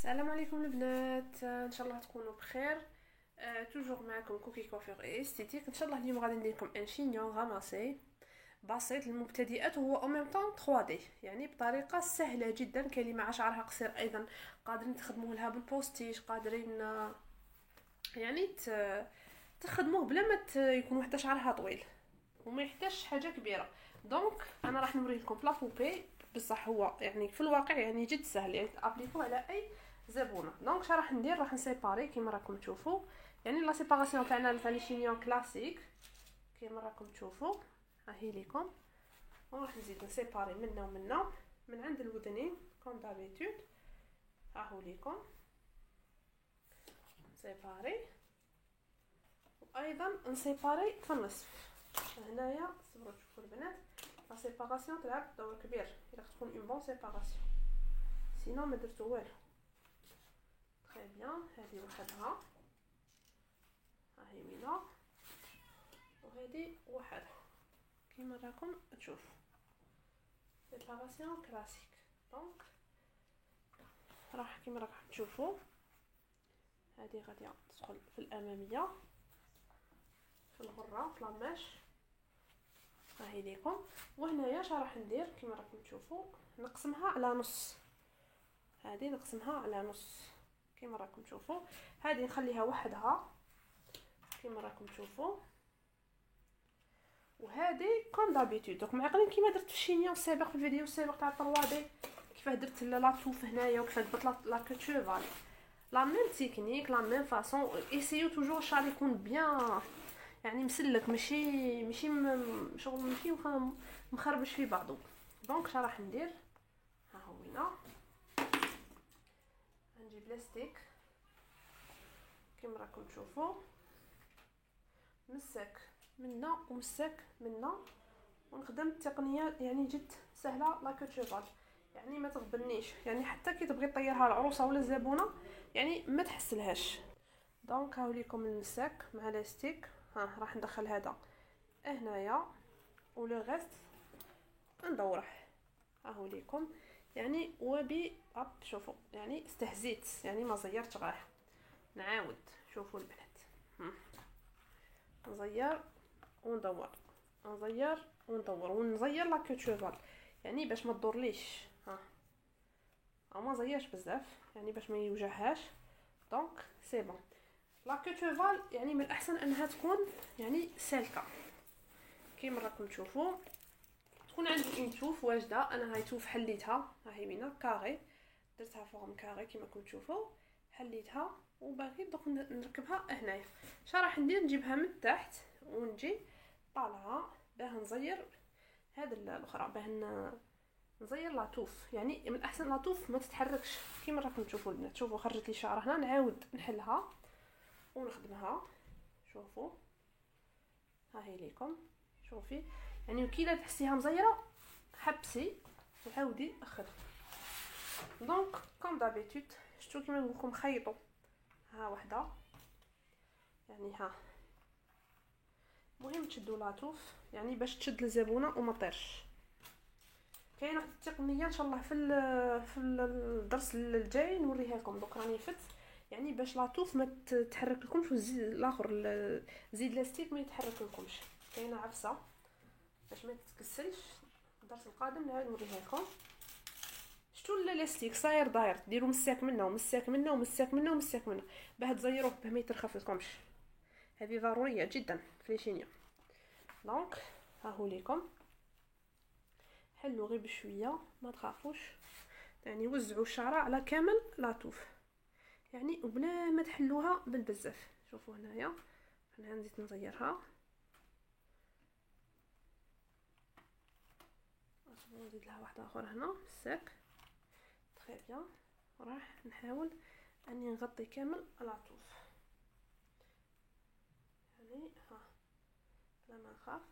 السلام عليكم البنات، ان شاء الله تكونوا بخير. توجور معكم كوكي كوفير استيتيك. ان شاء الله اليوم غادي ندير لكم ان شينيون غاماسي بسيط للمبتدئات وهو او ميم طون 3 دي، يعني بطريقه سهله جدا. كاين اللي مع شعرها قصير ايضا قادرين تخدموه لها بالبوستيش، قادرين يعني تخدموه بلا ما يكون وحده شعرها طويل وما يحتاجش حاجه كبيره. دونك انا راح نوري لكم بلا بوبي، بصح هو يعني في الواقع يعني جد سهل، يعني تابليكو على اي زبونه. دونك شنو راح ندير؟ راح نسيباري كيما راكم تشوفوا، يعني لا سيباراسيون تاعنا تاع لي شينيون كلاسيك كيما راكم تشوفوا. هاهي ليكم، وراح نزيد نسيباري منا ومنا من عند الودنين كوم دابيتود. هاهو ليكم نسيباري، وايضا نسيباري في النصف. هنايا صبروا تشوفوا البنات، لا سيباراسيون تلعب دور كبير الا تكون اون بون سيباراسيون، سينو ما درتو والو. تري بيان، هذه وحدها، هاهي وينه، وهذه وحدها كيما راكم تشوفوا. سيباراسيون كلاسيك. دونك راح كيما راكم تشوفوا هذه غادي تدخل في الاماميه في الغره في لاماش. هاهي ليكم، وهنايا اش راح ندير كيما راكم تشوفوا، نقسمها على نص. هذه نقسمها على نص كيما راكم تشوفوا، هذه نخليها وحدها كيما راكم تشوفوا، وهذه كوم دابيتود. دوك معقلين كيما درت في الشينيون السابق، في الفيديو السابق تاع 3 دي، كيفاه درت لاطوف هنايا وكيفاه ضبط لا كوتشوفال. لا ميم تكنيك، لا ميم فاصون. ايسيو توجور الشعر يكون بيان يعني مسلك، ماشي شغل ماشي مخربش في بعضه. دونك شنو راح ندير؟ ها هو هنا نجيب لاستيك كيما راكم تشوفوا، مساك منا ومساك منا، ونخدم التقنيه يعني جد سهله لا كوتشوفال، يعني ما تغبنيش، يعني حتى كي تبغي طيرها العروسه ولا الزبونه يعني ما تحسلهاش. دونك هاو ليكم المساك مع لاستيك. ها راح ندخل هذا هنايا ولو غيست ندوره. هاهو ليكم يعني وبي اب. شوفوا يعني استهزيت، يعني ما زيرت غير. نعاود شوفوا البنات، نزير وندور، نزير وندور ونزير لا كوتشوفال، يعني باش ما تدورليش. ها او ما زيرش بزاف يعني باش ما يوجعهاش. دونك سي بون. لا كوتشوفال يعني من الاحسن انها تكون يعني سالكه كيما راكم تشوفوا، تكون عندي اون توف واجده. انا هاي توف حليتها، هاهي وينه كاري، درتها فورم كاري كيما راكم تشوفوا، حليتها وباقي دوك نركبها هنايا. شنو راح ندير؟ نجيبها من تحت ونجي طالعه باه نزير هاد الاخرى، باه نزير لاطوف. يعني من الاحسن لاطوف ما تتحركش كيما راكم تشوفوا البنات. شوفوا خرجت لي شعر هنا، نعاود نحلها ونخدمها. شوفوا هاهي ليكم، شوفي يعني كي لا تحسيها مزيره حبسي وعاودي اخدي. دونك كوم دابيتود شتو كيما نقول لكم خيطوا. ها وحده يعني ها، مهم تشدوا لاطوف يعني باش تشد الزبونه وما طيرش. كاينه واحد التقنيه ان شاء الله في الدرس الجاي نوريها لكم. دوك راني فت يعني باش لاطوف ما تتحرك لكمش، والزيد الاخر زيد لاستيك ما يتحرك لكمش. كاينه عفسه باش ما تتكسلش. الدرس القادم نعاود نوريها لكم. شتو الاستيك صاير داير، ديروا مساك منه ومساك منه ومساك منه ومساك منه باه تزيروه باه ما يترخف لكمش. هذه ضروريه جدا في ليشينيا. دونك ها هو ليكم، حلو غير بشويه ما تخافوش، يعني وزعوا الشعره على كامل لاطوف يعني وبلا ما تحلوها بالبزاف. شوفوا هنايا انا نزيد نزيرها، نزيد لها واحده اخرى هنا مساك. تري بيان، راح نحاول اني نغطي كامل لاطوف يعني ها لا ما نخاف.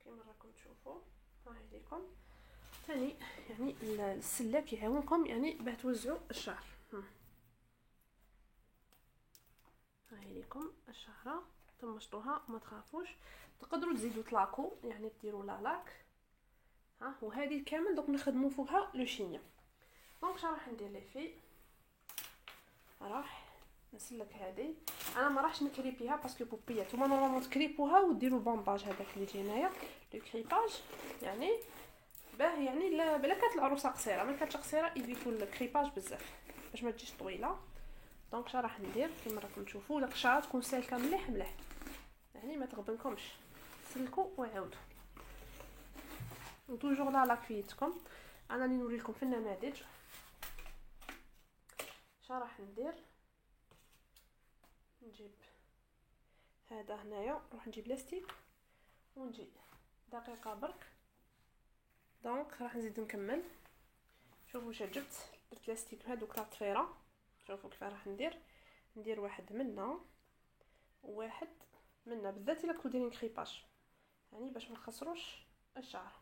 كيما راكم تشوفوا هاهي ليكم ثاني يعني السلاك يعاونكم يعني باه توزعوا الشعر. هاهي ليكم الشعره طمشتوها ما تخافوش. تقدروا تزيدوا تلاكو يعني ديروا لاك. ها وهذه كامل دوك نخدموا فوقها لو شينيون. دونك اش راح ندير لي في، راح نسلك هذه. انا ما راحش نكريبيها باسكو بوبيه نتوما نورمالمون تكريبوها وديروا البامباج هذاك اللي يجي هنايا لو كريباج، يعني باه يعني بلا كانت العروسه قصيره، ما كانتش قصيره يفيتوا الكريباج بزاف باش ما تجيش طويله. دونك اش راح ندير كيما راكم تشوفوا القشره تكون سالكه مليح مليح، يعني ما تغبنكمش، سلكوا وعاودوا وتوجور لا لاكفيتكم. انا اللي نوري لكم في النماذج. اش راح ندير، نجيب هذا هنايا، نروح نجيب لاستيك ونجي دقيقه برك. دونك راح نزيد نكمل. شوفوا واش جبت، درت لاستيك هذوك تاع الطفيره. شوفوا كيف راح ندير واحد منا وواحد منا، بالذات الا كنتو دايرين كريباج، يعني باش ما نخسروش الشعر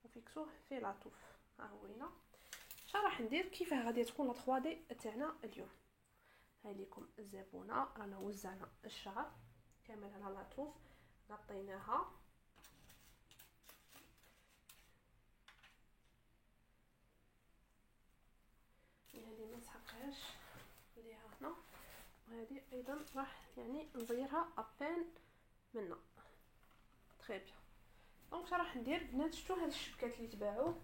وفيكسوه في لاطوف. ها هو هنا. اش راح ندير، كيفاه غادي تكون لا 3 دي تاعنا اليوم. هاي ليكم الزبونه، رانا وزعنا الشعر كامل على لاطوف، غطيناها. هذه ما نسحقهاش نديرها هنا، وهذه ايضا راح يعني نزيرها ابان منا تري بيان. دونك اش راح ندير بنات، شفتوا هاد الشبكات اللي تباعوا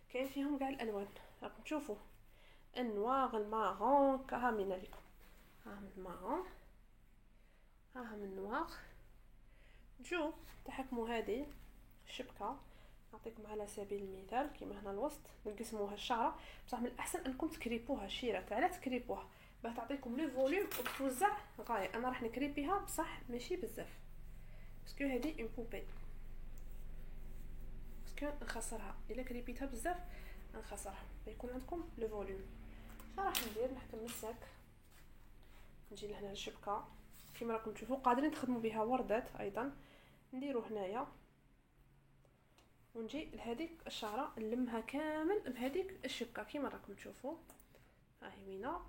كاين فيهم كاع الالوان، راكم تشوفوا النوار المارون كاملين لكم. ها من المارون، ها من النوار. جو تحكموا هذه الشبكه، نعطيكم على سبيل المثال كيما هنا الوسط نقسموها الشعره، بصح من الاحسن انكم تكريبوها شيرات. علاش تكريبوها؟ باه تعطيكم لو فوليوم وتوزع غايه. انا راح نكريبيها بصح ماشي بزاف باسكو هذه اون بوبي، باسكو نخسرها الا كريبيتها بزاف نخسرها، فيكون عندكم لو فوليوم. راح ندير نحكم الساك، نجي لهنا الشبكه كيما راكم تشوفوا، قادرين تخدموا بها وردات ايضا. نديرو هنايا ونجي لهذيك الشعره نلمها كامل بهذيك الشبكه كيما راكم تشوفوا. ها هي وينه،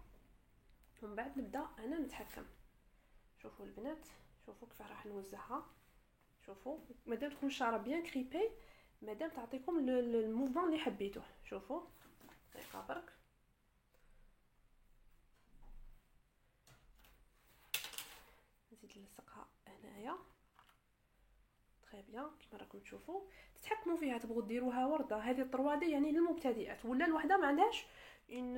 ومن بعد نبدا انا نتحكم. شوفوا البنات، شوفوا كيف راح نوزعها. شوفوا مادام تكون الشعره بيان كريبي، مادام تعطيكم الموفمون اللي حبيتوه. شوفوا دقيقه برك، نزيد نلصقها هنايا تري بيان كيما راكم تشوفوا. تتحكموا فيها، تبغوا ديروها ورده هذه 3 دي يعني للمبتدئات، ولا الوحده ما عندهاش اون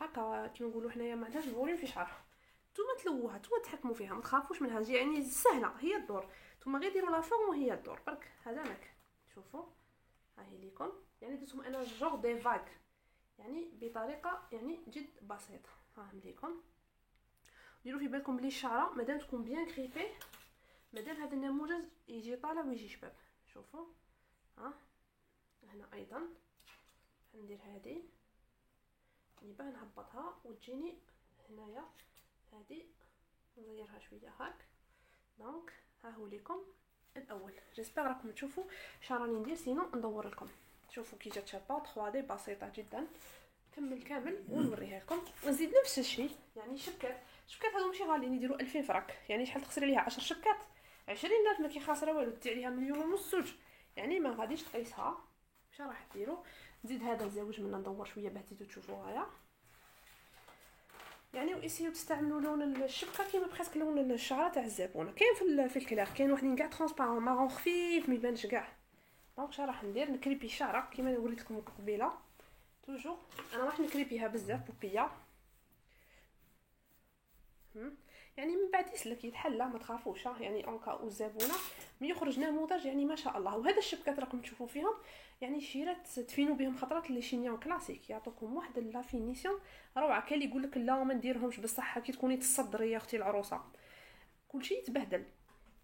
هكا كيما نقولوا حنايا ما عندهاش فوليوم في شعرها، نتوما تلووها، نتوما تحكموا فيها، ما تخافوش منها، يعني سهله هي الدور. نتوما غير ديروا لا فورم وهي الدور برك. هذا ماك شوفوا، ها هي ليكم يعني درتهم انا جوغ دي فاغ، يعني بطريقه يعني جد بسيطه. ها ليكم ديروا في بالكم بلي الشعره مادام تكون بيان كريبي، مادام هذا النموذج يجي طالع ويجي شباب. شوفوا ها هنا ايضا ندير هذه اللي باه نهبطها وتجيني هنايا، هذه نغيرها شويه هاك. دونك ها هو ليكم الاول. جيسبر راكم تشوفوا شراني ندير، سينو ندور لكم. شوفوا كي جات شابه 3 دي بسيطه جدا. كمل كامل ونوريها لكم. ونزيد نفس الشيء، يعني شبكات هذو ماشي غاليين، يديروا 2000 فرنك، يعني شحال تخسري ليها 10 شبكات 20,000 ما كي خاسره والو، دي عليها 1,500,000 زوج، يعني ما غاديش تقيسها. واش راح ديروا، نزيد هذا زوج منا ندور شويه باه تزيدوا تشوفوا هيا، يعني واسيو تستعملوا لون الشبكه كيما بريسك لون الشعره تاع الزبونه. كاين في الكلار كاين وحدين كاع ترونسبارون مارون خفيف ما يبانش كاع. دونك اش راح ندير، نكريبي الشعره كيما وريت لكم قبيله. توجور انا راح نكريبيها بزاف بوبيه، يعني من بعد يسلك يتحلى ما تخافوش، يعني اون كا الزبونه مي يخرج نموذج يعني ما شاء الله. وهذا الشبكات راكم تشوفوا فيهم يعني شيرات تفينوا بهم خطرات لي شينيون كلاسيك، يعطوكم واحد لا فينيسيون روعه. كاين اللي يقول لك لا ما نديرهمش، بصح كي تكوني تصدري يا اختي العروسه كلشي يتبهدل،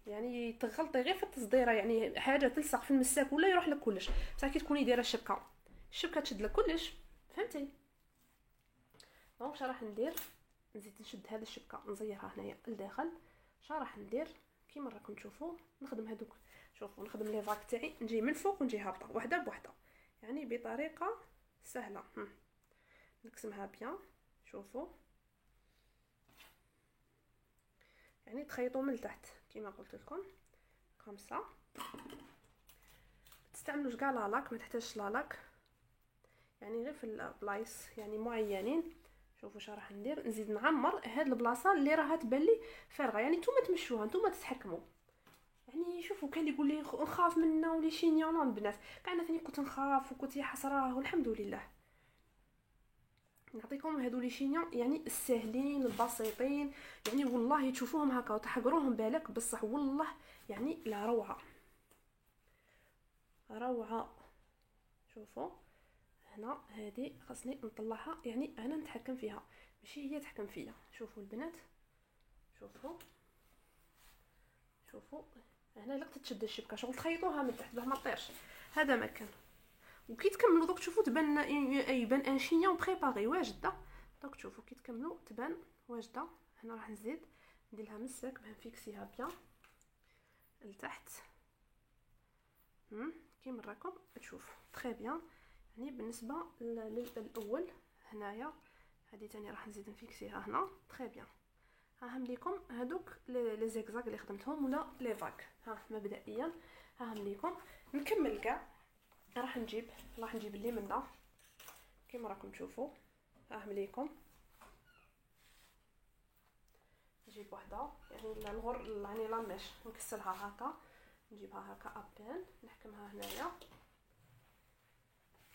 يعني تغلطي غير في التصديره، يعني حاجه تلصق في المساك ولا يروح لك كلش. بصح كي تكوني دايره الشبكه تشد لك كلش، فهمتي؟ دونك اش راح ندير، نزيد نشد هذه الشبكه نزيرها هنايا لداخل. اش راح ندير كيما راكم تشوفوا، نخدم هذوك، شوفوا نخدم لي فاك تاعي، نجي من فوق ونجي هابطه وحده بوحده، يعني بطريقه سهله. نقسمها بيان، شوفوا يعني تخيطوا من تحت كيما قلت لكم كومسا. تستعملوش كاع لاك، ما تحتاجش لاك، يعني غير في البلايص يعني معينين. شوفوا واش راح ندير، نزيد نعمر هاد البلاصه اللي راها تبان لي فارغه، يعني نتوما تمشوها، نتوما تتحكموا. يعني شوفوا كان يقول لي نخاف منه ولي شينيون البنات، كاع انا ثاني كنت نخاف وكنت يا حسراه، والحمد لله. نعطيكم هادو لي شينيون يعني الساهلين البسيطين، يعني والله تشوفوهم هكا وتحقروهم بالك، بصح والله يعني لا روعه روعه. شوفوا هنا هذه خاصني نطلعها، يعني انا نتحكم فيها ماشي هي تحكم فيا. شوفوا البنات، شوفوا شوفوا هنا الا تشد الشبكه شغل تخيطوها من تحت باه ما طيرش، هذا مكان. وكي تكملوا دوك تشوفوا تبان يبان ان شينيون بريباري واجده. دوك تشوفوا كي تكملوا تبان واجده. هنا راح نزيد ندير لها مساك باه نفيكسيها بيان لتحت. كيما راكم تشوف تري بيان. يعني بالنسبه للاول هنايا هذه ثاني راح نزيد نفيكسيها هنا تري بيان. هاهم ليكم هادوك لي زيكزاك اللي خدمتهم ولا لي فاك. ها مبدئيا هاهم ليكم. نكمل كاع راح نجيب اللي منا كيما راكم تشوفوا. هاهم ليكم نجيب وحده يعني الغر يعني لاميش نكسلها هكا، نجيبها هكا ابان نحكمها هنايا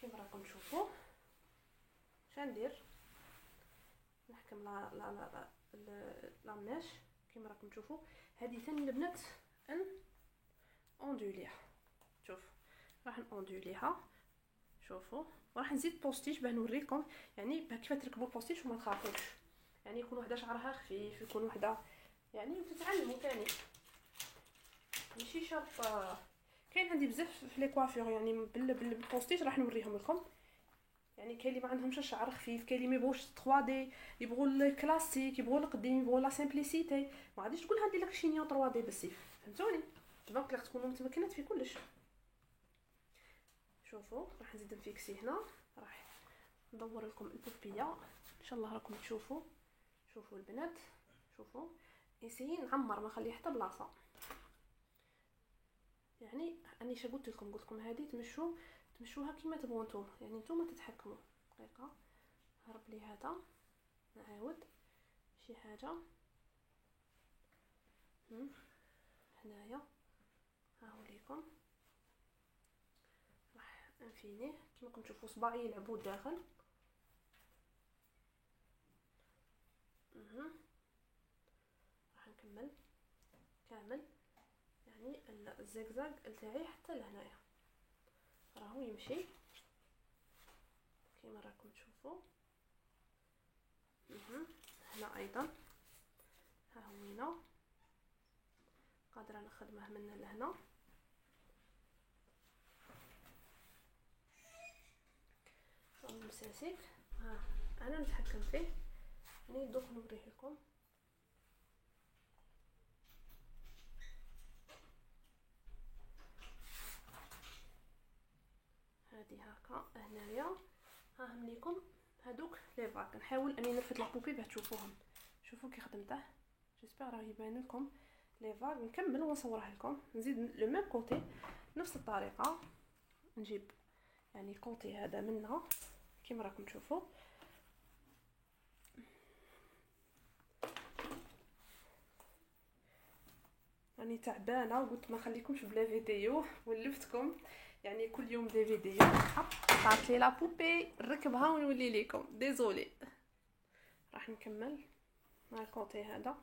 كيما راكم تشوفوا. شندير نحكم لا لاميش كيما راكم تشوفوا. هذه ثاني البنات ان اوندوليها. شوف راح نوندوليها. شوفوا وراح نزيد بوستيش باه نوريكم يعني كيف تركبوا البوستيش وما تخافوش، يعني يكون وحده شعرها خفيف، يكون وحده يعني تتعلموا ثاني ماشي شرط. كاين عندي بزاف في لي كوافير يعني بالبوستيش راح نوريهم لكم. يعني كاين اللي ما عندهمش الشعر خفيف، كاين اللي ما يبغوش 3 دي، يبغوا الكلاسيك، يبغوا القديم، يبغوا لا سامبليسيتي. ما غاديش تقول هادي لك شينيون 3 دي بالسيف، فهمتوني؟ دونك لازم تكونوا متمكنات في كلش. شوفوا راح نزيد نفيكسي هنا، راح ندور لكم البوبيه ان شاء الله راكم تشوفوا. شوفوا البنات شوفوا نسيي نعمر ما نخلي حتى بلاصه. يعني اني قلت لكم هذه تمشوها كيما تبغوا نتوما، يعني نتوما تتحكموا. دقيقه هرب لي هذا نعاود شي حاجه هنايا. ها هو ليكم راح نفينيه كيما راكم تشوفوا صباعي يلعبوا داخل. راح نكمل كامل يعني الزقزاق تاعي حتى لهنايا راهو يمشي كيما راكم تشوفوا. هنا ايضا ها هو هنا قادره نخدمه من لهنا. المساسك ها انا نتحكم فيه يعني دوك نوريه لكم. هادي هكا هنايا. هاهم ليكم هادوك لي فاك. نحاول اني نلفت لابوبي باه تشوفوهم. شوفوا كي خدمته جيسبر راه يبان لكم لي فاك. نكمل ونصوره لكم. نزيد لو ميم كوتي نفس الطريقه، نجيب يعني كوتي هذا منها كيما راكم تشوفوا. راني تعبانه وقلت ما نخليكمش بلا فيديو ولفتكم يعني كل يوم دي فيديو. طلعت لي لا بوبي نركبها ونولي لكم ديزولي. راح نكمل مع الكوتي هذا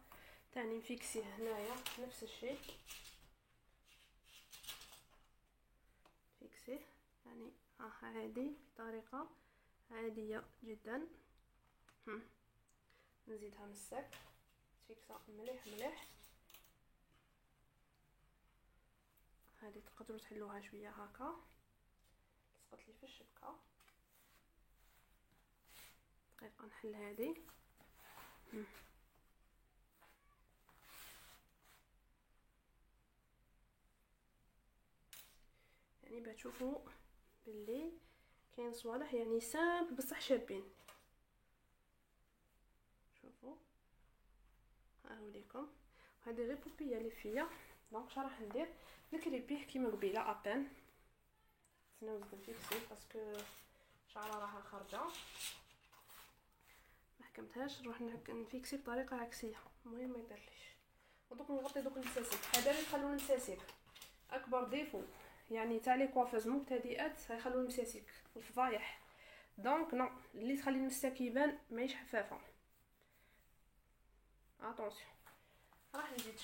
تاني نفيكسيه هنايا نفس الشيء فيكسيه يعني عادي بطريقه عاديه جدا. نزيدها مساك تفيكسا مليح مليح. هذه تقدروا تحلوها شويه هكا لصقت لي في الشبكه. دقيقه نحل هذه. يعني باش تشوفوا باللي كاين صوالح يعني سامبل بصح شابين. شوفوا ها هو ليكم. هذه غير بوبيه اللي فيا دونك راح ندير نكري بيه كيما قبيله ابان. خاصني نزيد نفيكسي باسكو شعره راها خارجه ما حكمتهاش. نروح نفيكسي بطريقه عكسيه، المهم ما يديرليش. ودوك نغطي دوك الساسيك. هذا اللي يخلو الساسيك اكبر ديفو يعني تاع لي كوافوز مبتدئات، يخلو المساسيك والفضايح. دونك نو اللي تخلي المساك يبان ماهيش حفافه. اتونسيون. راح نزيد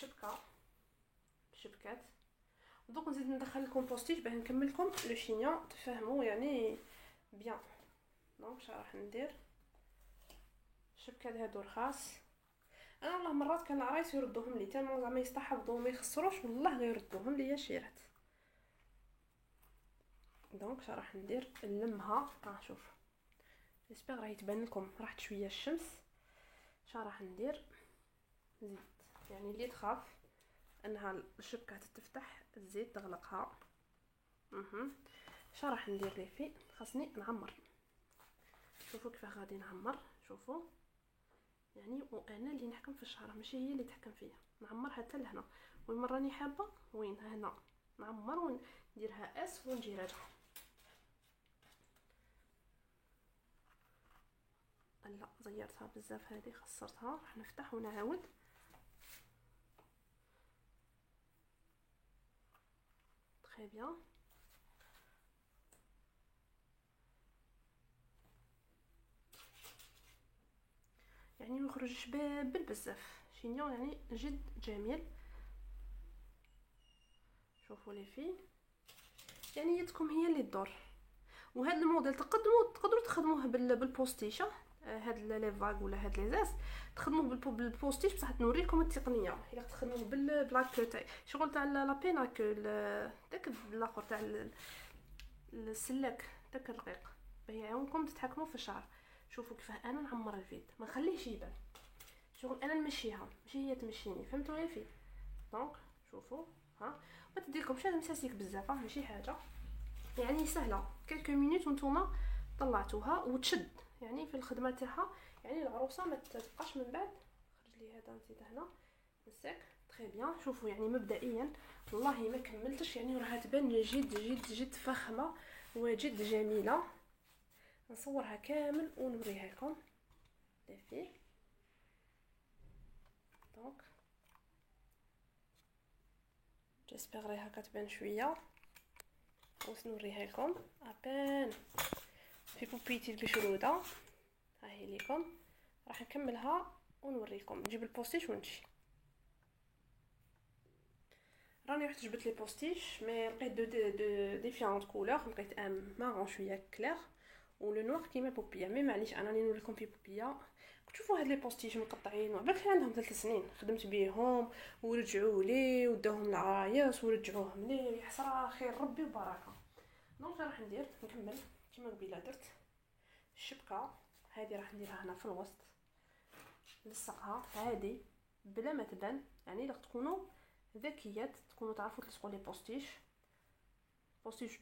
شبكات. دوك نزيد ندخل الكومبوستيج باه نكمل لكم لو شينيون تفهموا يعني بيان. دونك راح ندير الشبكات هادو رخاص. انا والله مرات كان العرايس يردوهم لي تالمون زعما يستحفظوا ما يخسروش، والله غير يردوهم لي شيرات. دونك راح ندير نلمها. شوف جيسبر راهي تبان لكم، راحت شويه الشمس. راح ندير زيت، يعني اللي تخاف انها الشبكه تفتح الزيت تغلقها. راح ندير لي في خاصني نعمر. شوفوا كيف غادي نعمر. شوفوا يعني وانا اللي نحكم في الشعر ماشي هي اللي تحكم فيا. نعمر حتى لهنا، وين ما راني حابه وين هنا نعمر ونديرها اس ونجي راجعه. لا زيرتها بزاف هذه، خسرتها. راح نفتح ونعاود. تري بيان. يعني ما يخرجش بابل بزاف، شينيون يعني جد جميل. شوفوا لي في يعني يدكم هي اللي تدور. وهذا الموديل تقدروا تخدموه بالبوستيشه، هاد لي فاغ ولا هاد لي زاس تخدموه بالبوستيش، بصح نوريكم التقنيه. الا تخدموه بالبلاك تاع شغل تاع لا بيناكل داك الاخر تاع السلاك داك الرقيق باه يعاونكم تتحكموا في الشعر. شوفوا كيف انا نعمر الفيد ما نخليهش يبان، شغل انا نمشيها ماشي هي تمشيني، فهمتوا يا في. دونك شوفوا ها ما تديركمش هذا مساسيك بزاف، ماشي حاجه يعني سهله. كلكو مينوت وانتوما طلعتوها وتشد يعني في الخدمه تاعها، يعني العروسه ما تبقاش من بعد. خرج لي هذا نزيد هنا مساك تري بيان. شوفوا يعني مبدئيا والله ما كملتش، يعني راها تبان جد جد جد فخمه وجد جميله. نصورها كامل ونوريها لكم دافي. دونك جيسبر راها كتبان شويه ونوريها لكم ابان في بوبيتي بشروده. ها هي ليكم. راح نكملها ونوريكم. نجيب البوستيش ونمشي. راني رحت جبت لي بوستيش مي لقيت دو ديفيرونت كولور. لقيت ام مارون شويه كلير ولو نوار كيما بوبيا. مي معليش انا راني نوريكم في بوبيا. تشوفوا هاد لي بوستيش مقطعين وبالك عندهم 3 سنين خدمت بيهم ورجعوا لي وداهم العرايس ورجعوهم لي، يحسرا خير ربي وبركه. دونك راح نكمل كيما قبيله درت الشبكه هذه راح نديرها هنا في الوسط، نلصقها عادي بلا ما تبان. يعني الا تكونوا ذكيات تكونوا تعرفوا تلصقوا لي بوستيش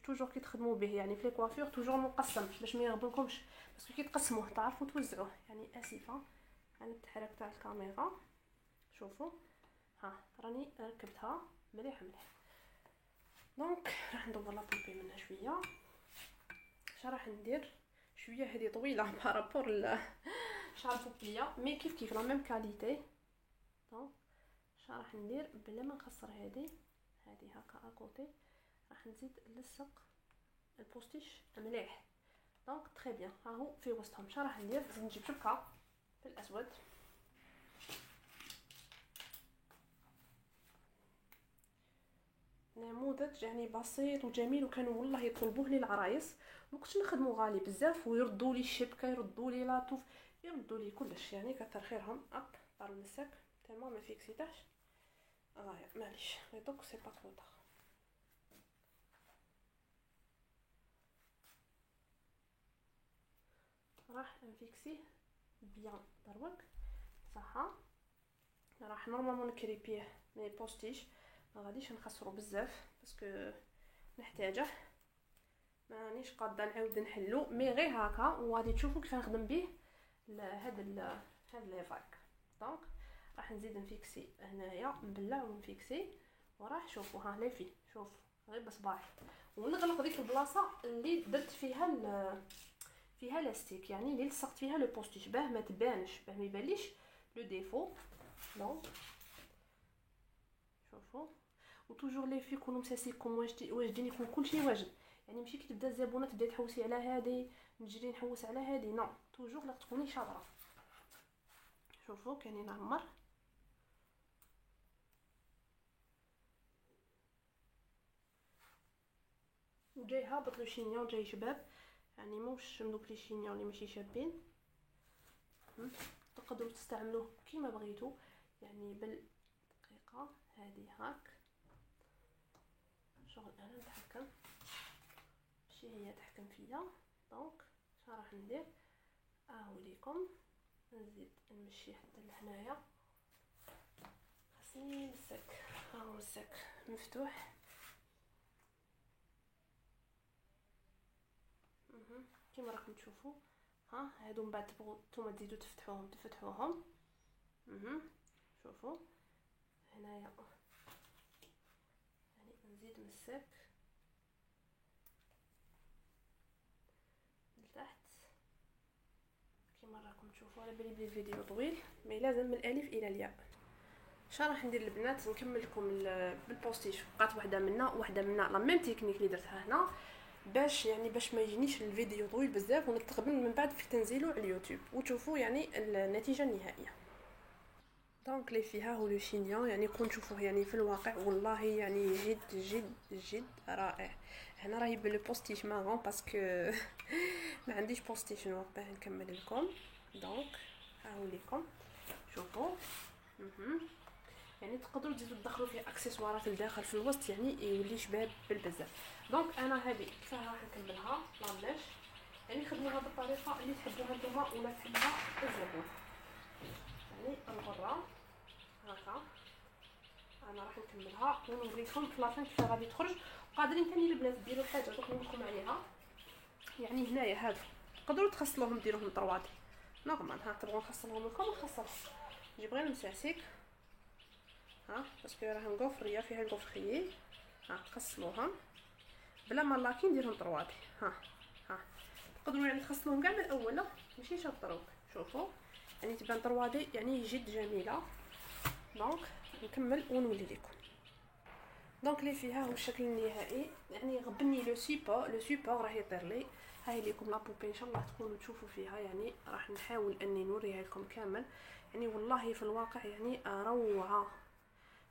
توجور كي تخدموا به، يعني في لي كوافير توجور مقسم باش ما يغبنكمش، بس كي تقسموه تعرفوا توزعوه. يعني اسفه على التحرك تاع الكاميرا. شوفوا ها راني ركبتها مليح. دونك راح ندور لا بوبي منها شويه. راح ندير شويه هذه طويله بارابور شعر بوبيه مي كيف لا ميم كاليتي. دونك راح ندير بلا ما نخسر هذه هكا اكوتي. راح نزيد نلصق البوستيش مليح. دونك تري بيان ها هو في وسطهم. راح ندير نزيد نجيب شبكه في الاسود. نموذج يعني بسيط وجميل، وكانوا والله يطلبوه لي العرايس. ما كنتش نخدمو غالي بزاف ويردوا لي الشبكه يردوا لي لاطوف يردوا لي كلش، يعني كثر خيرهم. طاروا المساك تالمون ما فيكسيتاش. معليش دوك سي با ترو طار. راح نفيكسيه بيان دروك صح. راح نورمالمون نكريبيه مي بوستيش ما غاديش نخسرو بزاف باسكو نحتاجه، مانيش قاده نعاود نحلو مي غير هكا. وغادي تشوفوا كيف نخدم به هاد لي فاك. دونك راح نزيد نفيكسي هنايا نبلع ونفيكسي. وراح شوفوا ها لي في شوف غير بصباعي ونغلق ديك البلاصه اللي درت فيها لاستيك، يعني اللي لصقت فيها لو بوستيش باه ما تبانش، باه ما يبانليش لو ديفو. دونك شوفوا، وتوجور لي في يكونوا مساسيكم واجدين، يكون كلشي واجد، يعني ماشي كي تبدا الزبونه تبدا تحوسي على هذه نجري نحوس على هذه، نو توجور لا تكوني شاطره. شوفوا كاينين عمر، وجاي هابط لو شينيون، جاي شباب، يعني موش من دوك لي شينيون اللي ماشي شابين. تقدروا تستعملوه كيما بغيتو، يعني بالدقيقه هذه هاك شغل انا نتحكم، ماشي هي تحكم فيا. دونك شنو راح ندير، ليكم نزيد نمشي حتى لهنايا، خاصني نمسك، الساك مفتوح. كيما راكم تشوفوا، هادو من بعد تبغوا نتوما تزيدوا تفتحوهم. شوفوا هنايا، يعني نزيد من الساك لتحت كيما راكم تشوفوا. على بالي بلي الفيديو طويل، مي لازم من الالف الى الياء. شنو راح ندير البنات، نكمل لكم بالبوستيش، بقات وحده منا لا ميم تكنيك اللي درتها هنا، باش ما يجينيش الفيديو طويل بزاف ونتقبل من بعد في تنزيله على اليوتيوب وتشوفوا يعني النتيجه النهائيه. دونك لي فيها هو لو شينيون، يعني كون تشوفوه يعني في الواقع والله يعني جد جد جد رائع. هنا راهي بلو بوستيش مارون باسكو ما عنديش بوستيش نوار باه نكمل لكم. دونك هاو ليكم شوفوا. يعني تقدروا تزيدوا تدخلوا فيه اكسسوارات لداخل في الوسط، يعني يولي شباب بالبزاف. دونك انا هذه كيفاه راح نكملها لابلاش، يعني خدموها بالطريقه اللي تحبوها نتوما ولا تحبها الزبون. يعني الغره هكا انا راح نكملها ونوريكم في لافين كيف غادي تخرج. قادرين ثاني البنات ديروا حاجه دوك نقولكم عليها، يعني هنايا هادو تقدروا تخصلوهم ديروهم طروادي نورمال. تبغوا نخصلهم لكم نخصلهم، نجيب غير المساسيك باسكو راهم غوفريه فيها الغوفريي. تخصلوهم بلا ما لاكي نديرهم طروادي. تقدروا يعني تخصلوهم كاع من الاول، ماشي شطروك. شوفوا يعني تبان طروادي يعني جد جميله. دونك نكمل ونولي لكم. دونك لي فيها هو الشكل النهائي، يعني غبني لو سيبور راه يطير لي. هاي ليكم لابوبي ان شاء الله تكونوا تشوفوا فيها، يعني راح نحاول اني نوريها لكم كامل. يعني والله في الواقع يعني روعه،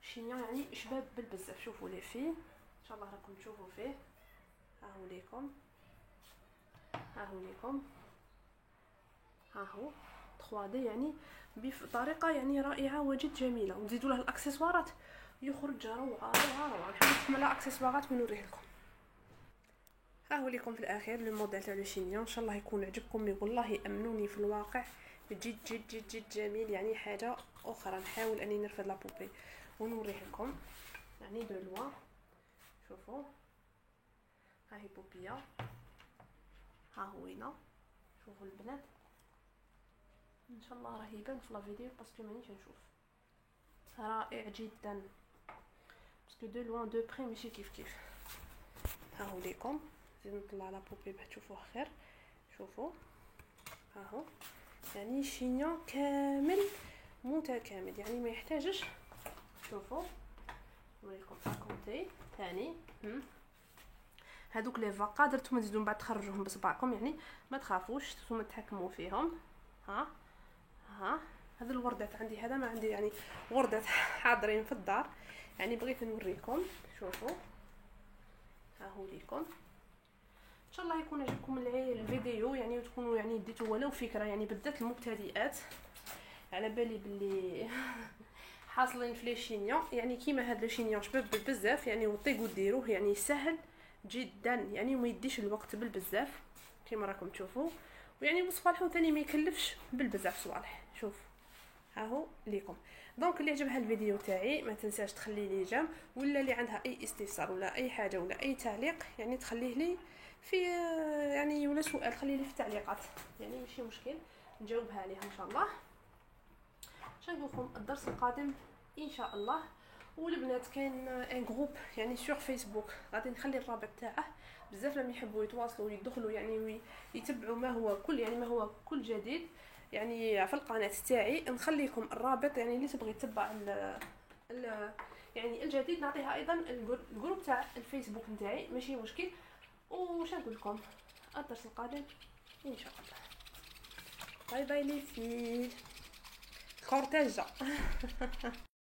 شينيون يعني شباب بالبزاف. شوفوا لي فيه ان شاء الله راكم تشوفوا فيه. هاهو ليكم هاهو 3 دي، يعني بطريقه يعني رائعه وجد جميله، ونزيدوا له الاكسسوارات يخرج روعه. نحاول نعمل لها اكسسوارات ونوريه لكم. هاهو ليكم في الاخير لو موديل تاع لو شينيون، ان شاء الله يكون عجبكم. والله امنوني في الواقع جد جد جد جد جميل، يعني حاجه اخرى. نحاول اني نرفد لابوبي ونوريه لكم يعني دو لوا. شوفوا هاهي بوبيا، ها هوينا. شوفوا البنات ان شاء الله راه يبان في لا فيديو باسكو مانيش نشوف. رائع جدا باسكو دو لوان دو بري ماشي كيف. هاهو ليكم، زيد نطلع لا بوبي باش تشوفوه خير. شوفوا هاهو، يعني شينيون كامل متكامل، يعني ما يحتاجش. شوفوا نوريكم اكونتي ثاني. هادوك لي فاقا درتهم تزيدوا من بعد تخرجوهم بصبعكم، يعني ما تخافوش نتوما تحكموا فيهم. هذا الوردات عندي، هذا ما عندي، يعني وردات حاضرين في الدار، يعني بغيت نوريكم. شوفوا هاهو ليكم، ان شاء الله يكون عجبكم الفيديو، يعني وتكونوا يعني ديتوا ولو فكره، يعني بالذات المبتدئات. على بالي باللي حاصلين في لي شينيون، يعني كيما هذا لو شينيون شباب بزاف، يعني وطيقوا ديروه، يعني سهل جدا، يعني وما يديش الوقت بالبزاف كيما راكم تشوفوا، ويعني بصفالحو ثاني ما يكلفش بالبزاف صوالح. شوف هاهو ليكم. دونك اللي عجبها الفيديو تاعي ما تنساش تخلي لي جيم، ولا اللي عندها اي استفسار ولا اي حاجه ولا اي تعليق يعني تخليه لي في يعني ولا سؤال خليه لي في التعليقات، يعني ماشي مشكل نجاوبها عليها ان شاء الله. نشوفكم الدرس القادم ان شاء الله، والبنات كاين ان جروب يعني سور فيسبوك، غادي نخلي الرابط تاعه. بزاف لما يحبوا يتواصلوا يدخلوا يعني ويتبعوا ما هو كل جديد يعني في القناه تاعي. نخليكم الرابط يعني اللي تبغي تتبع ال يعني الجديد، نعطيها ايضا الجروب تاع الفيسبوك نتاعي ماشي مشكل. وش نقول لكم الدرس القادم ان شاء الله. باي باي لي في كورتاجة.